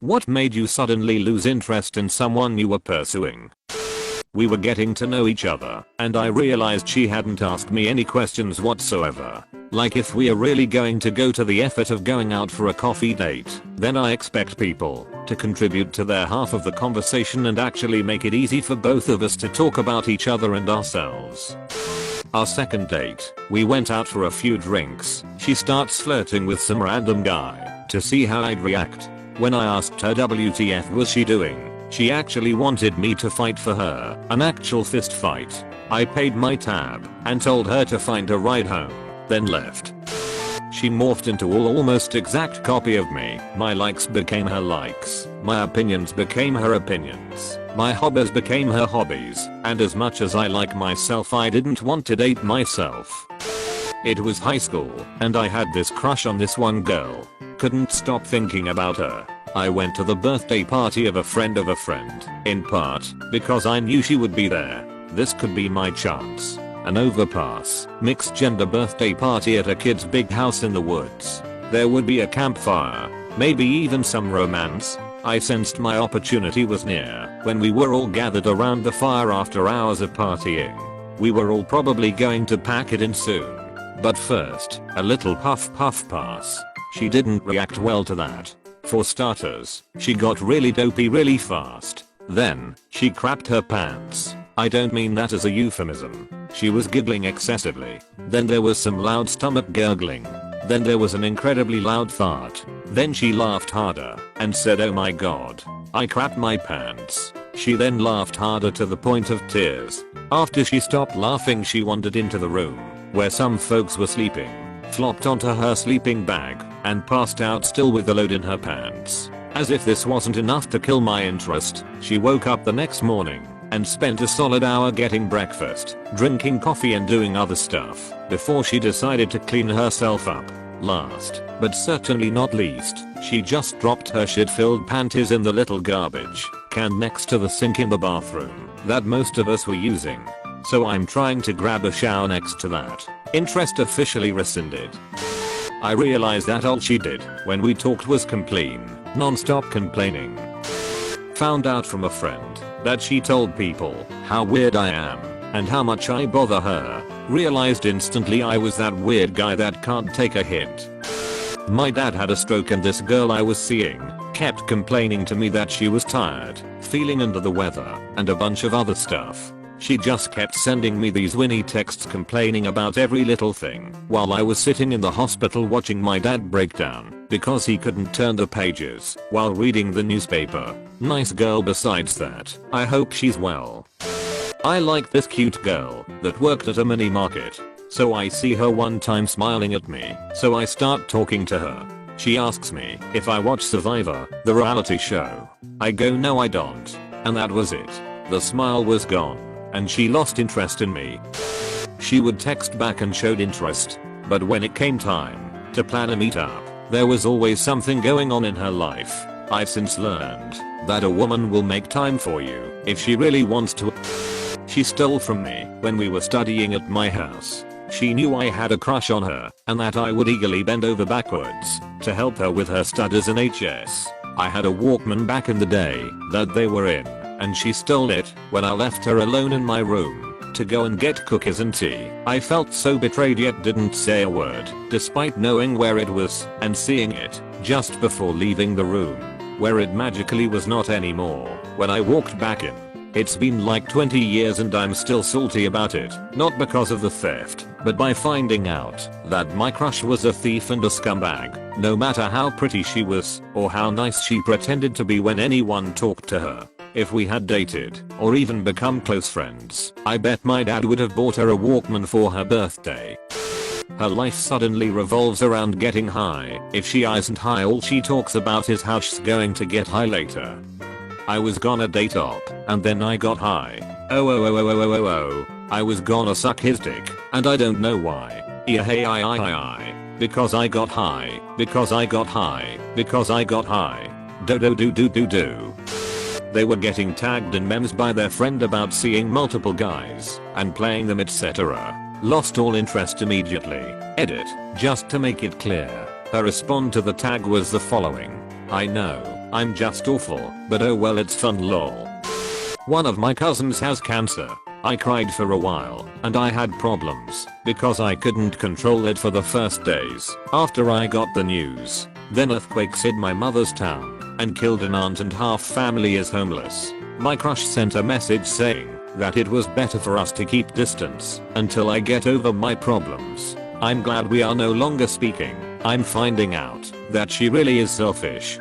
What made you suddenly lose interest in someone you were pursuing? We were getting to know each other, and I realized she hadn't asked me any questions whatsoever. Like if we are really going to go to the effort of going out for a coffee date, then I expect people to contribute to their half of the conversation and actually make it easy for both of us to talk about each other and ourselves. Our second date, we went out for a few drinks. She starts flirting with some random guy to see how I'd react. When I asked her WTF was she doing, she actually wanted me to fight for her, an actual fist fight. I paid my tab and told her to find a ride home, then left. She morphed into an almost exact copy of me. My likes became her likes, my opinions became her opinions, my hobbies became her hobbies, and as much as I like myself, I didn't want to date myself. It was high school, and I had this crush on this one girl. Couldn't stop thinking about her. I went to the birthday party of a friend, in part because I knew she would be there. This could be my chance. An overpass, mixed gender birthday party at a kid's big house in the woods. There would be a campfire, maybe even some romance. I sensed my opportunity was near when we were all gathered around the fire after hours of partying. We were all probably going to pack it in soon. But first, a little puff pass. She didn't react well to that. For starters, she got really dopey really fast. Then, she crapped her pants. I don't mean that as a euphemism. She was giggling excessively. Then there was some loud stomach gurgling. Then there was an incredibly loud fart. Then she laughed harder and said, "Oh my god, I crapped my pants." She then laughed harder to the point of tears. After she stopped laughing, she wandered into the room where some folks were sleeping, flopped onto her sleeping bag, and passed out still with the load in her pants. As if this wasn't enough to kill my interest, she woke up the next morning and spent a solid hour getting breakfast, drinking coffee and doing other stuff before she decided to clean herself up. Last, but certainly not least, she just dropped her shit-filled panties in the little garbage can next to the sink in the bathroom that most of us were using. So I'm trying to grab a shower next to that. Interest officially rescinded. I realized that all she did when we talked was complain, non-stop complaining. Found out from a friend that she told people how weird I am and how much I bother her. Realized instantly I was that weird guy that can't take a hint. My dad had a stroke, and this girl I was seeing kept complaining to me that she was tired, feeling under the weather, and a bunch of other stuff. She just kept sending me these whiny texts complaining about every little thing while I was sitting in the hospital watching my dad break down because he couldn't turn the pages while reading the newspaper. Nice girl besides that. I hope she's well. I like this cute girl that worked at a mini market. So I see her one time smiling at me, so I start talking to her. She asks me if I watch Survivor, the reality show. I go, no I don't. And that was it. The smile was gone, and she lost interest in me. She would text back and showed interest, but when it came time to plan a meetup, there was always something going on in her life. I've since learned that a woman will make time for you if she really wants to. She stole from me when we were studying at my house. She knew I had a crush on her and that I would eagerly bend over backwards to help her with her studies in HS. I had a Walkman back in the day that they were in, and she stole it when I left her alone in my room to go and get cookies and tea. I felt so betrayed yet didn't say a word despite knowing where it was and seeing it just before leaving the room, where it magically was not anymore when I walked back in. It's been like 20 years and I'm still salty about it, not because of the theft, but by finding out that my crush was a thief and a scumbag, no matter how pretty she was or how nice she pretended to be when anyone talked to her. If we had dated or even become close friends, I bet my dad would have bought her a Walkman for her birthday. Her life suddenly revolves around getting high. If she isn't high, all she talks about is how she's going to get high later. I was gonna date up, and then I got high. I was gonna suck his dick, and I don't know why. Because I got high. Because I got high. Because I got high. Do. They were getting tagged in memes by their friend about seeing multiple guys and playing them, etc. Lost all interest immediately. Edit. Just to make it clear, her response to the tag was the following: I know I'm just awful, but oh well, it's fun lol. One of my cousins has cancer. I cried for a while, and I had problems because I couldn't control it for the first days after I got the news. Then earthquakes hit my mother's town and killed an aunt, and half family is homeless. My crush sent a message saying that it was better for us to keep distance until I get over my problems. I'm glad we are no longer speaking. I'm finding out that she really is selfish.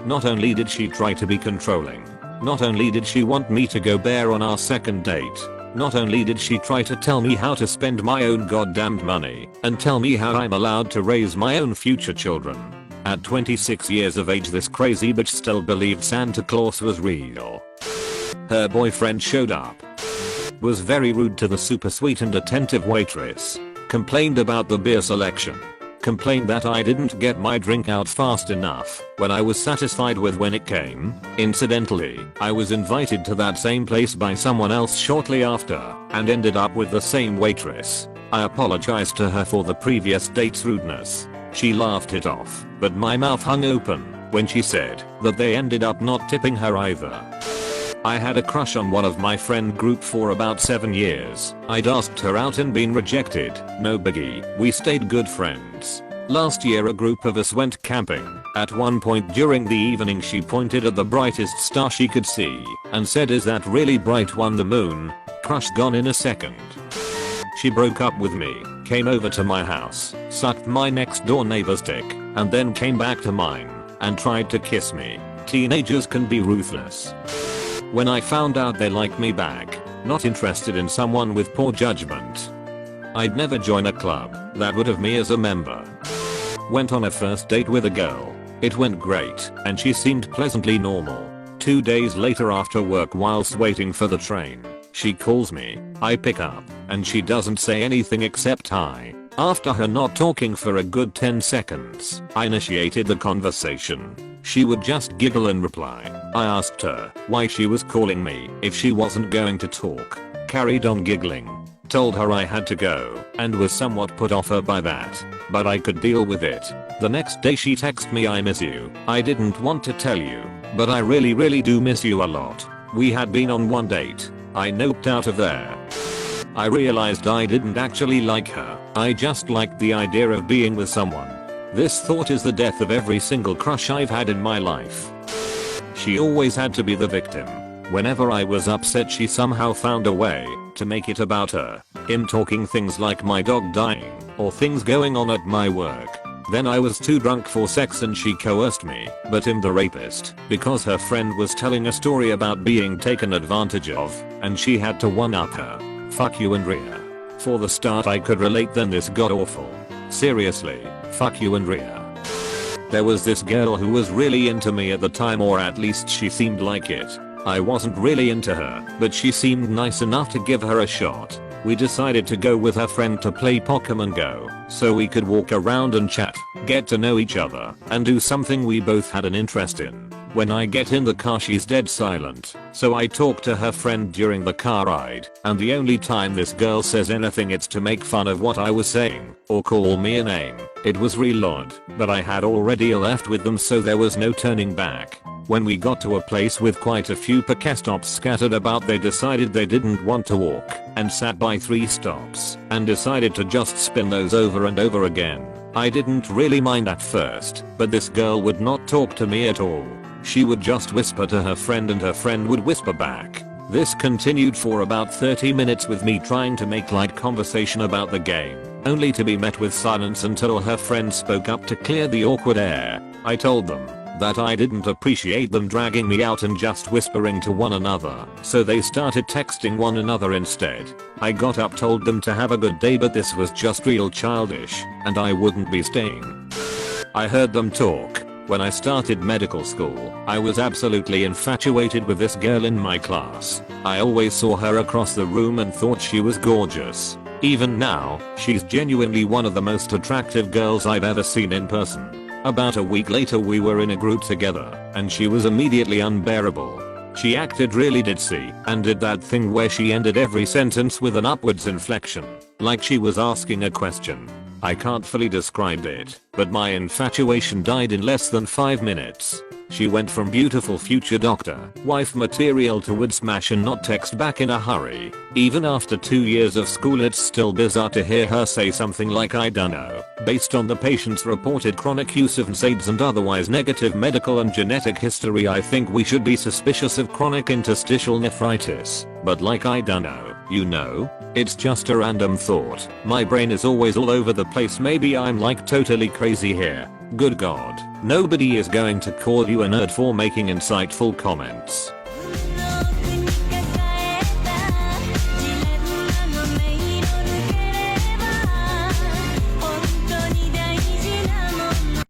Not only did she try to be controlling, not only did she want me to go bare on our second date, not only did she try to tell me how to spend my own goddamned money and tell me how I'm allowed to raise my own future children. At 26 years of age, this crazy bitch still believed Santa Claus was real. Her boyfriend showed up, was very rude to the super sweet and attentive waitress, complained about the beer selection, complained that I didn't get my drink out fast enough when I was satisfied with when it came. Incidentally, I was invited to that same place by someone else shortly after and ended up with the same waitress. I apologized to her for the previous date's rudeness. She laughed it off, but my mouth hung open when she said that they ended up not tipping her either. I had a crush on one of my friend group for about 7 years. I'd asked her out and been rejected. No biggie, we stayed good friends. Last year a group of us went camping. At one point during the evening she pointed at the brightest star she could see and said, "Is that really bright one, the moon?" Crush gone in a second. She broke up with me, came over to my house, sucked my next door neighbor's dick, and then came back to mine and tried to kiss me. Teenagers can be ruthless. When I found out they liked me back, not interested in someone with poor judgment. I'd never join a club that would have me as a member. Went on a first date with a girl. It went great, and she seemed pleasantly normal. 2 days later after work, whilst waiting for the train, she calls me. I pick up, and she doesn't say anything except hi. After her not talking for a good 10 seconds, I initiated the conversation. She would just giggle and reply. I asked her why she was calling me if she wasn't going to talk. Carried on giggling. Told her I had to go and was somewhat put off her by that, but I could deal with it. The next day she texted me, "I miss you. I didn't want to tell you, but I really do miss you a lot." We had been on one date. I noped out of there. I realized I didn't actually like her. I just liked the idea of being with someone. This thought is the death of every single crush I've had in my life. She always had to be the victim. Whenever I was upset, she somehow found a way to make it about her. Him talking things like my dog dying or things going on at my work. Then I was too drunk for sex and she coerced me, but him the rapist, because her friend was telling a story about being taken advantage of, and she had to one-up her. Fuck you, Andrea. For the start I could relate, then this got awful. Seriously, fuck you, Andrea. There was this girl who was really into me at the time, or at least she seemed like it. I wasn't really into her, but she seemed nice enough to give her a shot. We decided to go with her friend to play Pokemon Go, so we could walk around and chat, get to know each other, and do something we both had an interest in. When I get in the car she's dead silent, so I talk to her friend during the car ride, and the only time this girl says anything it's to make fun of what I was saying, or call me a name. It was real odd, but I had already left with them, so there was no turning back. When we got to a place with quite a few Pokestops scattered about, they decided they didn't want to walk, and sat by 3 stops, and decided to just spin those over and over again. I didn't really mind at first, but this girl would not talk to me at all. She would just whisper to her friend and her friend would whisper back. This continued for about 30 minutes with me trying to make light conversation about the game, only to be met with silence until her friend spoke up to clear the awkward air. I told them that I didn't appreciate them dragging me out and just whispering to one another, so they started texting one another instead. I got up, told them to have a good day, but this was just real childish, and I wouldn't be staying. I heard them talk. When I started medical school, I was absolutely infatuated with this girl in my class. I always saw her across the room and thought she was gorgeous. Even now, she's genuinely one of the most attractive girls I've ever seen in person. About a week later we were in a group together, and she was immediately unbearable. She acted really ditzy, and did that thing where she ended every sentence with an upwards inflection, like she was asking a question. I can't fully describe it, but my infatuation died in less than 5 minutes. She went from beautiful future doctor, wife material to would smash and not text back in a hurry. Even after 2 years of school it's still bizarre to hear her say something like I dunno. Based on the patient's reported chronic use of NSAIDs and otherwise negative medical and genetic history I think we should be suspicious of chronic interstitial nephritis. But like I dunno, you know? It's just a random thought. My brain is always all over the place, maybe I'm like totally crazy here. Good god, nobody is going to call you a nerd for making insightful comments.